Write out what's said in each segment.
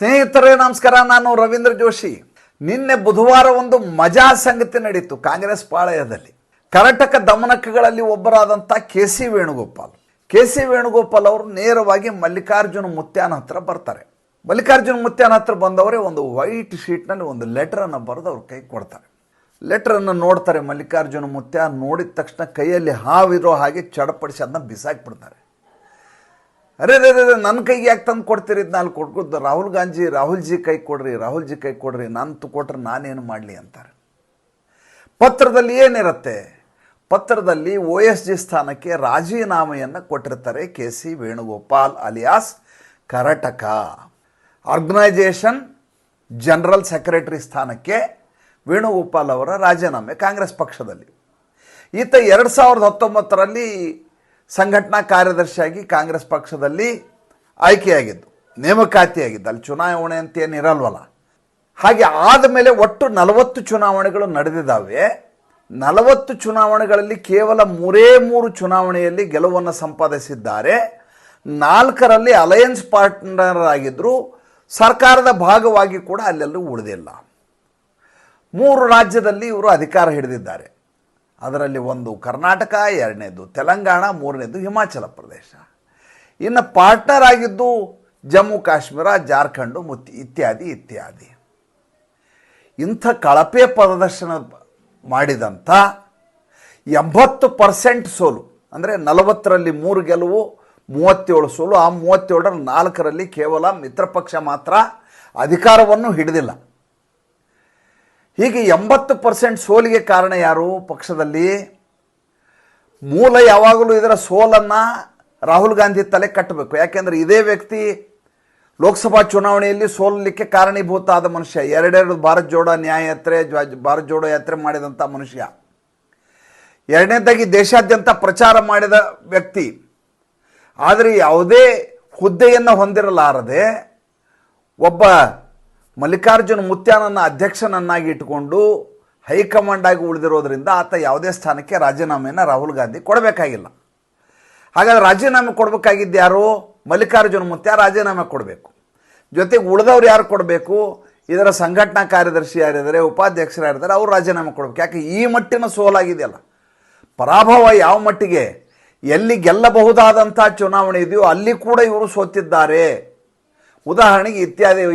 ಸ್ನೇಹಿತರೇ ನಮಸ್ಕಾರ. ನಾನು ರವೀಂದ್ರ ಜೋಶಿ. ನಿನ್ನೆ ಬುಧವಾರ ಒಂದು ಮಜಾ ಸಂಗತಿ ನಡೀತು ಕಾಂಗ್ರೆಸ್ ಪಾಳಯದಲ್ಲಿ. ಕರ್ನಾಟಕ ದಮನಕಗಳಲ್ಲಿ ಒಬ್ಬರಾದಂಥ ಕೆ.ಸಿ. ವೇಣುಗೋಪಾಲ್ ಅವರು ನೇರವಾಗಿ ಮಲ್ಲಿಕಾರ್ಜುನ ಮುತ್ಯಾನ ಹತ್ರ ಬರ್ತಾರೆ. ಮಲ್ಲಿಕಾರ್ಜುನ ಮುತ್ಯಾನ ಹತ್ರ ಬಂದವರೇ ಒಂದು ವೈಟ್ ಶೀಟ್ನಲ್ಲಿ ಒಂದು ಲೆಟರನ್ನು ಬರೆದು ಅವ್ರ ಕೈ ಕೊಡ್ತಾರೆ. ಲೆಟರನ್ನು ನೋಡ್ತಾರೆ ಮಲ್ಲಿಕಾರ್ಜುನ ಮುತ್ಯ. ನೋಡಿದ ತಕ್ಷಣ ಕೈಯಲ್ಲಿ ಹಾವಿರೋ ಹಾಗೆ ಚಡಪಡಿಸಿ ಅದನ್ನ ಬಿಸಾಕ್ಬಿಡ್ತಾರೆ. ಅರೆ ನನ್ನ ಕೈಗೆ ಯಾಕೆ ತಂದು ಕೊಡ್ತೀರಿ? ಇದು ನಾನು ಕೊಟ್ಕೊದ್ದು ರಾಹುಲ್ಜಿ ಕೈ ಕೊಡ್ರಿ, ನಾನು ಕೊಟ್ರೆ ನಾನೇನು ಮಾಡಲಿ ಅಂತಾರೆ. ಪತ್ರದಲ್ಲಿ ಏನಿರುತ್ತೆ? ಪತ್ರದಲ್ಲಿ OSG ಸ್ಥಾನಕ್ಕೆ ರಾಜೀನಾಮೆಯನ್ನು ಕೊಟ್ಟಿರ್ತಾರೆ K C. Venugopal alias Karnataka organisation general secretary ಸ್ಥಾನಕ್ಕೆ ವೇಣುಗೋಪಾಲ್ ಅವರ ರಾಜೀನಾಮೆ ಕಾಂಗ್ರೆಸ್ ಪಕ್ಷದಲ್ಲಿ. ಈತ 2019ರಲ್ಲಿ ಸಂಘಟನಾ ಕಾರ್ಯದರ್ಶಿಯಾಗಿ ಕಾಂಗ್ರೆಸ್ ಪಕ್ಷದಲ್ಲಿ ಆಯ್ಕೆಯಾಗಿದ್ದು, ನೇಮಕಾತಿಯಾಗಿದ್ದು. ಅಲ್ಲಿ ಚುನಾವಣೆ ಅಂತ ಏನಿರಲ್ವಲ್ಲ. ಹಾಗೆ ಆದಮೇಲೆ ಒಟ್ಟು 40 ಚುನಾವಣೆಗಳು ನಡೆದಿದ್ದಾವೆ. 40 ಚುನಾವಣೆಗಳಲ್ಲಿ ಕೇವಲ 3 ಚುನಾವಣೆಯಲ್ಲಿ ಗೆಲುವನ್ನು ಸಂಪಾದಿಸಿದ್ದಾರೆ. 4ರಲ್ಲಿ ಅಲಯನ್ಸ್ ಪಾರ್ಟ್ನರ್ ಆಗಿದ್ದರು. ಸರ್ಕಾರದ ಭಾಗವಾಗಿ ಕೂಡ ಅಲ್ಲೆಲ್ಲೂ ಉಳಿದಿಲ್ಲ. 3 ರಾಜ್ಯದಲ್ಲಿ ಇವರು ಅಧಿಕಾರ ಹಿಡಿದಿದ್ದಾರೆ. ಅದರಲ್ಲಿ ಒಂದು ಕರ್ನಾಟಕ, 2ನೇದು ತೆಲಂಗಾಣ, 3ನೇದು ಹಿಮಾಚಲ ಪ್ರದೇಶ. ಇನ್ನು ಪಾರ್ಟ್ನರ್ ಆಗಿದ್ದು ಜಮ್ಮು ಕಾಶ್ಮೀರ, ಜಾರ್ಖಂಡು ಇತ್ಯಾದಿ. ಇಂಥ ಕಳಪೆ ಪ್ರದರ್ಶನ ಮಾಡಿದಂಥ 80% ಸೋಲು, ಅಂದರೆ 40ರಲ್ಲಿ 3 ಗೆಲುವು, 37 ಸೋಲು. ಆ 37ರಲ್ಲಿ 4ರಲ್ಲಿ ಕೇವಲ ಮಿತ್ರಪಕ್ಷ ಮಾತ್ರ ಅಧಿಕಾರವನ್ನು ಹಿಡಿದಿಲ್ಲ. ಹೀಗೆ 80% ಸೋಲಿಗೆ ಕಾರಣ ಯಾರು ಪಕ್ಷದಲ್ಲಿ? ಮೂಲ ಯಾವಾಗಲೂ ಇದರ ಸೋಲನ್ನು ರಾಹುಲ್ ಗಾಂಧಿ ತಲೆ ಕಟ್ಟಬೇಕು. ಯಾಕೆಂದರೆ ಇದೇ ವ್ಯಕ್ತಿ ಲೋಕಸಭಾ ಚುನಾವಣೆಯಲ್ಲಿ ಸೋಲಲಿಕ್ಕೆ ಕಾರಣೀಭೂತ ಆದ ಮನುಷ್ಯ. 2 ಭಾರತ್ ಜೋಡೋ ಭಾರತ್ ಜೋಡೋ ಯಾತ್ರೆ ಮಾಡಿದಂಥ ಮನುಷ್ಯ. 2ನೇದಾಗಿ ದೇಶಾದ್ಯಂತ ಪ್ರಚಾರ ಮಾಡಿದ ವ್ಯಕ್ತಿ. ಆದರೆ ಯಾವುದೇ ಹುದ್ದೆಯನ್ನು ಹೊಂದಿರಲಾರದೆ ಒಬ್ಬ ಮಲ್ಲಿಕಾರ್ಜುನ ಮುತ್ಯಾನನ್ನು ಅಧ್ಯಕ್ಷನನ್ನಾಗಿ ಇಟ್ಟುಕೊಂಡು ಹೈಕಮಾಂಡ್ ಆಗಿ ಉಳಿದಿರೋದ್ರಿಂದ ಆತ ಯಾವುದೇ ಸ್ಥಾನಕ್ಕೆ ರಾಜೀನಾಮೆಯನ್ನು ರಾಹುಲ್ ಗಾಂಧಿ ಕೊಡಬೇಕಾಗಿಲ್ಲ. ಹಾಗಾದರೆ ರಾಜೀನಾಮೆ ಕೊಡಬೇಕಾಗಿದ್ದು ಯಾರು? ಮಲ್ಲಿಕಾರ್ಜುನ ಮುತ್ಯ ರಾಜೀನಾಮೆ ಕೊಡಬೇಕು. ಜೊತೆಗೆ ಉಳಿದವ್ರು ಯಾರು ಕೊಡಬೇಕು? ಇದರ ಸಂಘಟನಾ ಕಾರ್ಯದರ್ಶಿ ಯಾರಿದ್ದಾರೆ, ಉಪಾಧ್ಯಕ್ಷರು ಯಾರಿದ್ದಾರೆ, ಅವರು ರಾಜೀನಾಮೆ ಕೊಡಬೇಕು. ಯಾಕೆ ಈ ಮಟ್ಟಿನ ಸೋಲಾಗಿದೆಯಲ್ಲ. ಪರಾಭವ ಯಾವ ಮಟ್ಟಿಗೆ? ಎಲ್ಲಿ ಗೆಲ್ಲಬಹುದಾದಂಥ ಚುನಾವಣೆ ಇದೆಯೋ ಅಲ್ಲಿ ಕೂಡ ಇವರು ಸೋತಿದ್ದಾರೆ. ಉದಾಹರಣೆಗೆ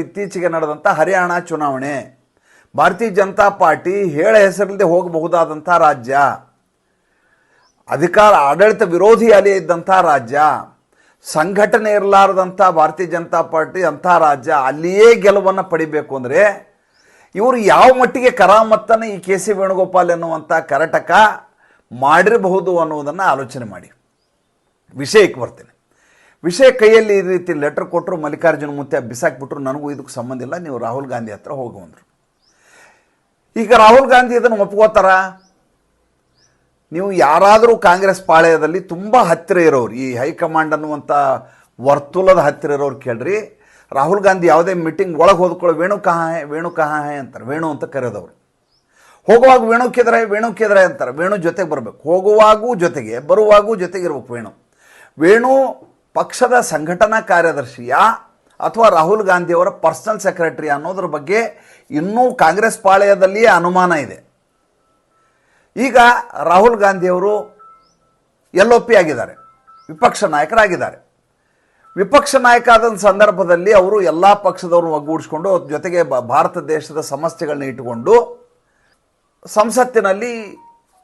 ಇತ್ತೀಚೆಗೆ ನಡೆದಂಥ ಹರಿಯಾಣ ಚುನಾವಣೆ. ಭಾರತೀಯ ಜನತಾ ಪಾರ್ಟಿ ಹೆಸರಿಲ್ಲದೆ ಹೋಗಬಹುದಾದಂಥ ರಾಜ್ಯ, ಆಡಳಿತ ವಿರೋಧಿ ಅಲೆ ಇದ್ದಂಥ ರಾಜ್ಯ, ಸಂಘಟನೆ ಇರಲಾರದಂಥ ಭಾರತೀಯ ಜನತಾ ಪಾರ್ಟಿ ಅಂಥ ರಾಜ್ಯ, ಅಲ್ಲಿಯೇ ಗೆಲುವನ್ನು ಪಡಿಬೇಕು ಅಂದರೆ ಇವರು ಯಾವ ಮಟ್ಟಿಗೆ ಕರಾಮತ್ತನ್ನು ಈ ಕೆ.ಸಿ. ವೇಣುಗೋಪಾಲ್ ಎನ್ನುವಂಥ ಕರ್ನಾಟಕ ಮಾಡಿರಬಹುದು ಅನ್ನೋದನ್ನು ಆಲೋಚನೆ ಮಾಡಿ. ವಿಷಯಕ್ಕೆ ಬರ್ತೇನೆ. ವಿಷಯ ಕೈಯಲ್ಲಿ ಈ ರೀತಿ ಲೆಟರ್ ಕೊಟ್ಟರು, ಮಲ್ಲಿಕಾರ್ಜುನ ಮುತ್ಯ ಬಿಸಾಕ್ಬಿಟ್ರು. ನನಗೂ ಇದಕ್ಕೆ ಸಂಬಂಧ ಇಲ್ಲ, ನೀವು ರಾಹುಲ್ ಗಾಂಧಿ ಹತ್ರ ಹೋಗುವಂದರು. ಈಗ ರಾಹುಲ್ ಗಾಂಧಿ ಇದನ್ನು ಒಪ್ಕೋತಾರ? ನೀವು ಯಾರಾದರೂ ಕಾಂಗ್ರೆಸ್ ಪಾಳ್ಯದಲ್ಲಿ ತುಂಬ ಹತ್ತಿರ ಇರೋರು, ಈ ಹೈಕಮಾಂಡ್ ಅನ್ನುವಂಥ ವರ್ತುಲದ ಹತ್ತಿರ ಇರೋರು ಕೇಳ್ರಿ. ರಾಹುಲ್ ಗಾಂಧಿ ಯಾವುದೇ ಮೀಟಿಂಗ್ ಒಳಗೆ ಹೋದ್ಕೊಳ್ಳೋ ವೇಣು ಕಹಾ ಹೈ ಅಂತಾರೆ. ವೇಣು ಅಂತ ಕರೆಯೋದವರು. ಹೋಗುವಾಗ ವೇಣು ಕೇದ್ರೆ ಅಂತಾರೆ. ವೇಣು ಜೊತೆಗೆ ಬರಬೇಕು. ಹೋಗುವಾಗೂ ಜೊತೆಗೆ, ಬರುವಾಗೂ ಜೊತೆಗೆ ಇರಬೇಕು. ವೇಣು ಪಕ್ಷದ ಸಂಘಟನಾ ಕಾರ್ಯದರ್ಶಿಯ ಅಥವಾ ರಾಹುಲ್ ಗಾಂಧಿಯವರ ಪರ್ಸನಲ್ ಸೆಕ್ರೆಟರಿ ಅನ್ನೋದ್ರ ಬಗ್ಗೆ ಇನ್ನೂ ಕಾಂಗ್ರೆಸ್ ಪಾಳ್ಯದಲ್ಲಿಯೇ ಅನುಮಾನ ಇದೆ. ಈಗ ರಾಹುಲ್ ಗಾಂಧಿಯವರು LOP ಆಗಿದ್ದಾರೆ, ವಿಪಕ್ಷ ನಾಯಕರಾಗಿದ್ದಾರೆ. ವಿಪಕ್ಷ ನಾಯಕ ಆದ ಸಂದರ್ಭದಲ್ಲಿ ಅವರು ಎಲ್ಲ ಪಕ್ಷದವ್ರನ್ನ ಒಗ್ಗೂಡಿಸ್ಕೊಂಡು ಜೊತೆಗೆ ಭಾರತ ದೇಶದ ಸಮಸ್ಯೆಗಳನ್ನ ಇಟ್ಟುಕೊಂಡು ಸಂಸತ್ತಿನಲ್ಲಿ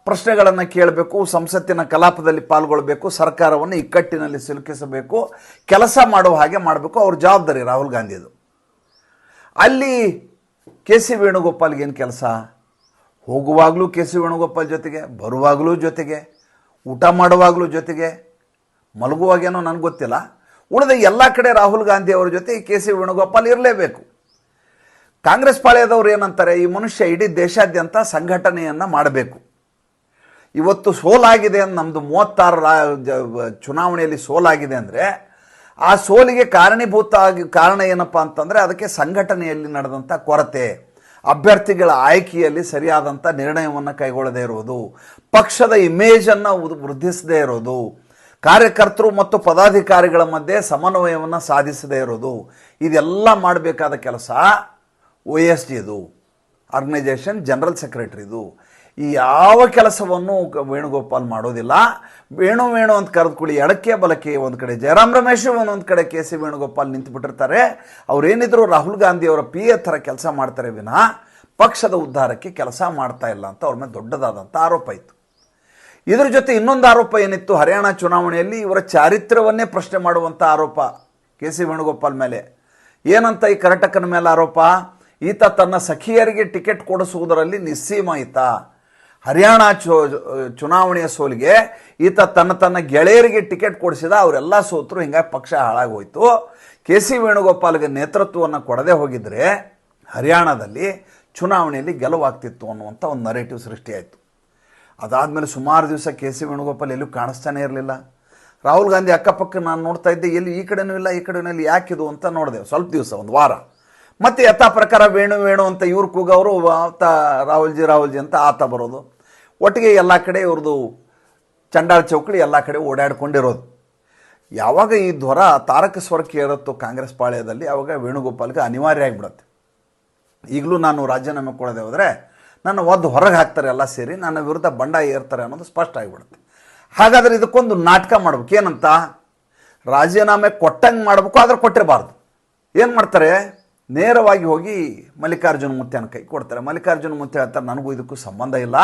ಪ್ರಶ್ನೆಗಳನ್ನು ಕೇಳಬೇಕು, ಸಂಸತ್ತಿನ ಕಲಾಪದಲ್ಲಿ ಪಾಲ್ಗೊಳ್ಳಬೇಕು, ಸರ್ಕಾರವನ್ನು ಇಕ್ಕಟ್ಟಿನಲ್ಲಿ ಸಿಲುಕಿಸಬೇಕು, ಕೆಲಸ ಮಾಡುವ ಹಾಗೆ ಮಾಡಬೇಕು. ಅವ್ರ ಜವಾಬ್ದಾರಿ ರಾಹುಲ್ ಗಾಂಧಿದು. ಅಲ್ಲಿ ಕೆ.ಸಿ. ವೇಣುಗೋಪಾಲ್ಗೇನು ಕೆಲಸ? ಹೋಗುವಾಗಲೂ ಕೆ.ಸಿ. ವೇಣುಗೋಪಾಲ್ ಜೊತೆಗೆ, ಬರುವಾಗಲೂ ಜೊತೆಗೆ, ಊಟ ಮಾಡುವಾಗಲೂ ಜೊತೆಗೆ, ಮಲಗುವಾಗೇನೋ ನನಗೆ ಗೊತ್ತಿಲ್ಲ. ಉಳಿದ ಎಲ್ಲ ಕಡೆ ರಾಹುಲ್ ಗಾಂಧಿ ಅವರ ಜೊತೆ ಕೆ.ಸಿ. ವೇಣುಗೋಪಾಲ್ ಇರಲೇಬೇಕು. ಕಾಂಗ್ರೆಸ್ ಪಾಳ್ಯದವ್ರು ಏನಂತಾರೆ? ಈ ಮನುಷ್ಯ ಇಡೀ ದೇಶಾದ್ಯಂತ ಸಂಘಟನೆಯನ್ನು ಮಾಡಬೇಕು. ಇವತ್ತು ಸೋಲಾಗಿದೆ ಅಂತ, ನಮ್ಮದು 36 ಚುನಾವಣೆಯಲ್ಲಿ ಸೋಲಾಗಿದೆ ಅಂದರೆ ಆ ಸೋಲಿಗೆ ಕಾರಣ ಏನಪ್ಪ ಅಂತಂದರೆ ಅದಕ್ಕೆ ಸಂಘಟನೆಯಲ್ಲಿ ನಡೆದಂಥ ಕೊರತೆ, ಅಭ್ಯರ್ಥಿಗಳ ಆಯ್ಕೆಯಲ್ಲಿ ಸರಿಯಾದಂಥ ನಿರ್ಣಯವನ್ನು ಕೈಗೊಳ್ಳದೇ ಇರೋದು, ಪಕ್ಷದ ಇಮೇಜನ್ನು ವೃದ್ಧಿಸದೇ ಇರೋದು, ಕಾರ್ಯಕರ್ತರು ಮತ್ತು ಪದಾಧಿಕಾರಿಗಳ ಮಧ್ಯೆ ಸಮನ್ವಯವನ್ನು ಸಾಧಿಸದೇ ಇರೋದು, ಇದೆಲ್ಲ ಮಾಡಬೇಕಾದ ಕೆಲಸ OSDದು, ಆರ್ಗನೈಜೇಷನ್ ಜನರಲ್ ಸೆಕ್ರೆಟರಿದು. ಈ ಯಾವ ಕೆಲಸವನ್ನು ವೇಣುಗೋಪಾಲ್ ಮಾಡೋದಿಲ್ಲ. ವೇಣು ಅಂತ ಕರೆದುಕೊಳ್ಳಿ, ಎಡಕ್ಕೆ ಬಲಕ್ಕೆ ಒಂದು ಕಡೆ ಜಯರಾಮ್ ರಮೇಶ್, ಒಂದೊಂದು ಕಡೆ KC ವೇಣುಗೋಪಾಲ್ ನಿಂತುಬಿಟ್ಟಿರ್ತಾರೆ. ಅವರೇನಿದ್ರು ರಾಹುಲ್ ಗಾಂಧಿಯವರ PA ಥರ ಕೆಲಸ ಮಾಡ್ತಾರೆ ವಿನಃ ಪಕ್ಷದ ಉದ್ಧಾರಕ್ಕೆ ಕೆಲಸ ಮಾಡ್ತಾ ಇಲ್ಲ ಅಂತ ಅವ್ರ ಮೇಲೆ ದೊಡ್ಡದಾದಂಥ ಆರೋಪ ಇತ್ತು. ಇದರ ಜೊತೆ ಇನ್ನೊಂದು ಆರೋಪ ಏನಿತ್ತು, ಹರಿಯಾಣ ಚುನಾವಣೆಯಲ್ಲಿ ಇವರ ಚಾರಿತ್ರ್ಯವನ್ನೇ ಪ್ರಶ್ನೆ ಮಾಡುವಂಥ ಆರೋಪ KC ವೇಣುಗೋಪಾಲ್ ಮೇಲೆ. ಏನಂತ ಈ ಕರ್ನಾಟಕನ ಮೇಲೆ ಆರೋಪ? ಈತ ತನ್ನ ಸಖಿಯರಿಗೆ ಟಿಕೆಟ್ ಕೊಡಿಸುವುದರಲ್ಲಿ ನಿಸ್ಸೀಮ ಈತ. ಹರಿಯಾಣ ಚುನಾವಣೆಯ ಸೋಲಿಗೆ ಈತ ತನ್ನ ಗೆಳೆಯರಿಗೆ ಟಿಕೆಟ್ ಕೊಡಿಸಿದ, ಅವರೆಲ್ಲ ಸೋತರು, ಹಿಂಗಾಗಿ ಪಕ್ಷ ಹಾಳಾಗೋಯ್ತು. KC ವೇಣುಗೋಪಾಲ್ಗೆ ನೇತೃತ್ವವನ್ನು ಕೊಡದೆ ಹೋಗಿದ್ರೆ ಹರಿಯಾಣದಲ್ಲಿ ಚುನಾವಣೆಯಲ್ಲಿ ಗೆಲುವಾಗ್ತಿತ್ತು ಅನ್ನುವಂಥ ಒಂದು ನರೇಟಿವ್ ಸೃಷ್ಟಿಯಾಯಿತು. ಅದಾದಮೇಲೆ ಸುಮಾರು ದಿವಸ KC ವೇಣುಗೋಪಾಲ್ ಎಲ್ಲೂ ಕಾಣಿಸ್ತಾನೆ ಇರಲಿಲ್ಲ. ರಾಹುಲ್ ಗಾಂಧಿ ಅಕ್ಕಪಕ್ಕ ನಾನು ನೋಡ್ತಾ ಇದ್ದೆ, ಎಲ್ಲಿ ಈ ಕಡೆನೂ ಇಲ್ಲ ಈ ಕಡೆನೂ ಇಲ್ಲ, ಯಾಕಿದು ಅಂತ ನೋಡಿದೆ ಸ್ವಲ್ಪ ದಿವಸ, ಒಂದು ವಾರ. ಮತ್ತು ಯಥಾ ಪ್ರಕಾರ ವೇಣು ಅಂತ ಇವ್ರು ಕೂಗವರು ರಾಹುಲ್ಜಿ ಅಂತ ಆತ ಬರೋದು, ಒಟ್ಟಿಗೆ ಎಲ್ಲ ಕಡೆ ಇವ್ರದ್ದು ಚಂಡಾಳ ಚೌಕಳಿ ಎಲ್ಲ ಕಡೆ ಓಡಾಡ್ಕೊಂಡಿರೋದು. ಯಾವಾಗ ಈ ಧ್ವರ ತಾರಕ ಸ್ವರಕ್ಕೆ ಏರುತ್ತೋ ಕಾಂಗ್ರೆಸ್ ಪಾಳ್ಯದಲ್ಲಿ, ಆವಾಗ ವೇಣುಗೋಪಾಲ್ಗೆ ಅನಿವಾರ್ಯ ಆಗಿಬಿಡುತ್ತೆ. ಈಗಲೂ ನಾನು ರಾಜೀನಾಮೆ ಕೊಡದೆ ಹೋದರೆ ನನ್ನ ಹೊರಗೆ ಹಾಕ್ತಾರೆ ಎಲ್ಲ ಸೇರಿ, ನನ್ನ ವಿರುದ್ಧ ಬಂಡಾಯ ಏರ್ತಾರೆ ಅನ್ನೋದು ಸ್ಪಷ್ಟ ಆಗಿಬಿಡುತ್ತೆ. ಹಾಗಾದರೆ ಇದಕ್ಕೊಂದು ನಾಟಕ ಮಾಡ್ಬೇಕು. ಏನಂತ? ರಾಜೀನಾಮೆ ಕೊಟ್ಟಂಗೆ ಮಾಡಬೇಕು, ಆದರೆ ಕೊಟ್ಟಿರಬಾರ್ದು. ಏನು ಮಾಡ್ತಾರೆ? ನೇರವಾಗಿ ಹೋಗಿ ಮಲ್ಲಿಕಾರ್ಜುನ ಮುತ್ಯಾನ ಕೈ ಕೊಡ್ತಾರೆ. ಮಲ್ಲಿಕಾರ್ಜುನ ಮುತ್ಯ ಹೇಳ್ತಾರೆ, ನನಗೂ ಇದಕ್ಕೂ ಸಂಬಂಧ ಇಲ್ಲ,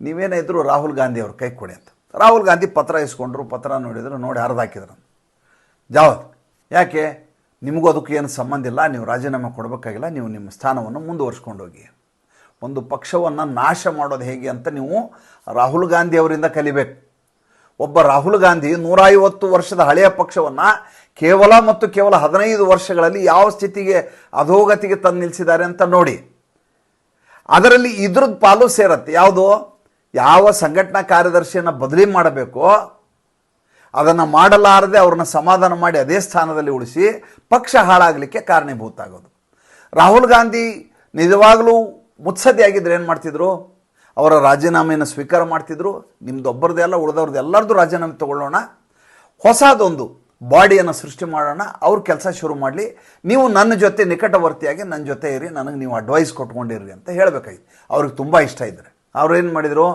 ನೀವೇನೇ ಇದ್ದರೂ ರಾಹುಲ್ ಗಾಂಧಿ ಅವ್ರ ಕೈ ಕೊಡಿ ಅಂತ. ರಾಹುಲ್ ಗಾಂಧಿ ಪತ್ರ ಇಸ್ಕೊಂಡ್ರು, ಪತ್ರ ನೋಡಿದ್ರು, ನೋಡಿ ಹರಿದಾಕಿದ್ರು. ಜಾವದ್ ಯಾಕೆ? ನಿಮಗೂ ಅದಕ್ಕೂ ಏನು ಸಂಬಂಧ ಇಲ್ಲ, ನೀವು ರಾಜೀನಾಮೆ ಕೊಡಬೇಕಾಗಿಲ್ಲ, ನೀವು ನಿಮ್ಮ ಸ್ಥಾನವನ್ನು ಮುಂದುವರ್ಸ್ಕೊಂಡು ಹೋಗಿ. ಒಂದು ಪಕ್ಷವನ್ನು ನಾಶ ಮಾಡೋದು ಹೇಗೆ ಅಂತ ನೀವು ರಾಹುಲ್ ಗಾಂಧಿ ಅವರಿಂದ ಕಲಿಬೇಕು. ಒಬ್ಬ ರಾಹುಲ್ ಗಾಂಧಿ 150 ವರ್ಷದ ಹಳೆಯ ಪಕ್ಷವನ್ನು ಕೇವಲ 15 ವರ್ಷಗಳಲ್ಲಿ ಯಾವ ಸ್ಥಿತಿಗೆ ಅಧೋಗತಿಗೆ ತಂದು ನಿಲ್ಲಿಸಿದ್ದಾರೆ ಅಂತ ನೋಡಿ. ಅದರಲ್ಲಿ ಇದ್ರದ್ದು ಪಾಲು ಸೇರತ್ತೆ. ಯಾವುದು? ಯಾವ ಸಂಘಟನಾ ಕಾರ್ಯದರ್ಶಿಯನ್ನು ಬದಲಿ ಮಾಡಬೇಕೋ ಅದನ್ನು ಮಾಡಲಾರದೆ ಅವ್ರನ್ನ ಸಮಾಧಾನ ಮಾಡಿ ಅದೇ ಸ್ಥಾನದಲ್ಲಿ ಉಳಿಸಿ ಪಕ್ಷ ಹಾಳಾಗಲಿಕ್ಕೆ ಕಾರಣೀಭೂತ ಆಗೋದು. ರಾಹುಲ್ ಗಾಂಧಿ ನಿಜವಾಗಲೂ ಮುತ್ಸದ್ದಿಯಾಗಿದ್ದರೆ ಏನು ಮಾಡ್ತಿದ್ರು? ಅವರ ರಾಜೀನಾಮೆಯನ್ನು ಸ್ವೀಕಾರ ಮಾಡ್ತಿದ್ರು. ನಿಮ್ಮದೊಬ್ಬರದೇ ಅಲ್ಲ, ಉಳಿದವ್ರದ್ದು ಎಲ್ಲರದ್ದು ರಾಜೀನಾಮೆ ತೊಗೊಳ್ಳೋಣ, ಹೊಸದೊಂದು ಬಾಡಿಯನ್ನು ಸೃಷ್ಟಿ ಮಾಡೋಣ, ಅವ್ರ ಕೆಲಸ ಶುರು ಮಾಡಲಿ, ನೀವು ನನ್ನ ಜೊತೆ ನಿಕಟವರ್ತಿಯಾಗಿ ನನ್ನ ಜೊತೆ ಇರಿ, ನನಗೆ ನೀವು ಅಡ್ವೈಸ್ ಕೊಟ್ಕೊಂಡಿರ್ರಿ ಅಂತ ಹೇಳಬೇಕಾಗಿತ್ತು. ಅವ್ರಿಗೆ ತುಂಬ ಇಷ್ಟ ಇದ್ದರೆ ಅವ್ರು ಏನು ಮಾಡಿದರು?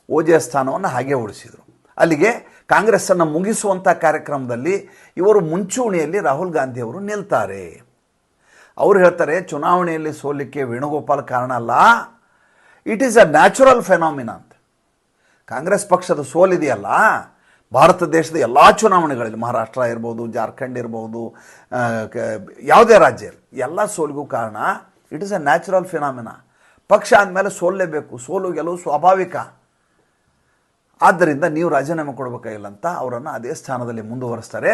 OJ ಸ್ಥಾನವನ್ನು ಹಾಗೆ ಉಳಿಸಿದರು. ಅಲ್ಲಿಗೆ ಕಾಂಗ್ರೆಸ್ಸನ್ನು ಮುಗಿಸುವಂಥ ಕಾರ್ಯಕ್ರಮದಲ್ಲಿ ಇವರು ಮುಂಚೂಣಿಯಲ್ಲಿ ರಾಹುಲ್ ಗಾಂಧಿ ಅವರು ನಿಲ್ತಾರೆ. ಅವ್ರು ಹೇಳ್ತಾರೆ, ಚುನಾವಣೆಯಲ್ಲಿ ಸೋಲಿಕ್ಕೆ ವೇಣುಗೋಪಾಲ್ ಕಾರಣ ಅಲ್ಲ, it is a natural phenomena ಅಂತ. ಕಾಂಗ್ರೆಸ್ ಪಕ್ಷದ ಸೋಲಿದೆಯಲ್ಲ, ಭಾರತ ದೇಶದ ಎಲ್ಲ ಚುನಾವಣೆಗಳಲ್ಲಿ, ಮಹಾರಾಷ್ಟ್ರ ಇರ್ಬೋದು, ಜಾರ್ಖಂಡ್ ಇರ್ಬೋದು, ಯಾವುದೇ ರಾಜ್ಯ ಎಲ್ಲ ಸೋಲಿಗೂ ಕಾರಣ it is a natural phenomena. ಪಕ್ಷ ಅಂದಮೇಲೆ ಸೋಲಲೇಬೇಕು, ಸೋಲು ಗೆಲುವು ಸ್ವಾಭಾವಿಕ. ಆದ್ದರಿಂದ ನೀವು ರಾಜೀನಾಮೆ ಕೊಡಬೇಕಾಗಿಲ್ಲ ಅಂತ ಅವರನ್ನು ಅದೇ ಸ್ಥಾನದಲ್ಲಿ ಮುಂದುವರಿಸ್ತಾರೆ.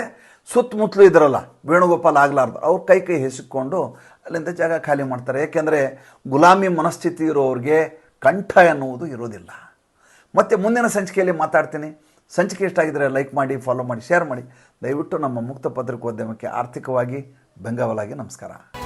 ಸುತ್ತಮುತ್ತಲೂ ಇದ್ರಲ್ಲ ವೇಣುಗೋಪಾಲ್ ಆಗಲಾರ್ದು, ಅವ್ರು ಕೈ ಹೆಸಿಕೊಂಡು ಅಲ್ಲಿಂದ ಜಾಗ ಖಾಲಿ ಮಾಡ್ತಾರೆ. ಏಕೆಂದರೆ ಗುಲಾಮಿ ಮನಸ್ಥಿತಿ ಇರೋರಿಗೆ ಕಂಠ ಎನ್ನುವುದು ಇರೋದಿಲ್ಲ. ಮತ್ತು ಮುಂದಿನ ಸಂಚಿಕೆಯಲ್ಲಿ ಮಾತಾಡ್ತೀನಿ. ಸಂಚಿಕೆ ಇಷ್ಟ ಆಗಿದ್ದರೆ ಲೈಕ್ ಮಾಡಿ, ಫಾಲೋ ಮಾಡಿ, ಶೇರ್ ಮಾಡಿ. ದಯವಿಟ್ಟು ನಮ್ಮ ಮುಕ್ತ ಪತ್ರಿಕೋದ್ಯಮಕ್ಕೆ ಆರ್ಥಿಕವಾಗಿ ಬೆಂಗಾವಲಾಗಿ ನಮಸ್ಕಾರ.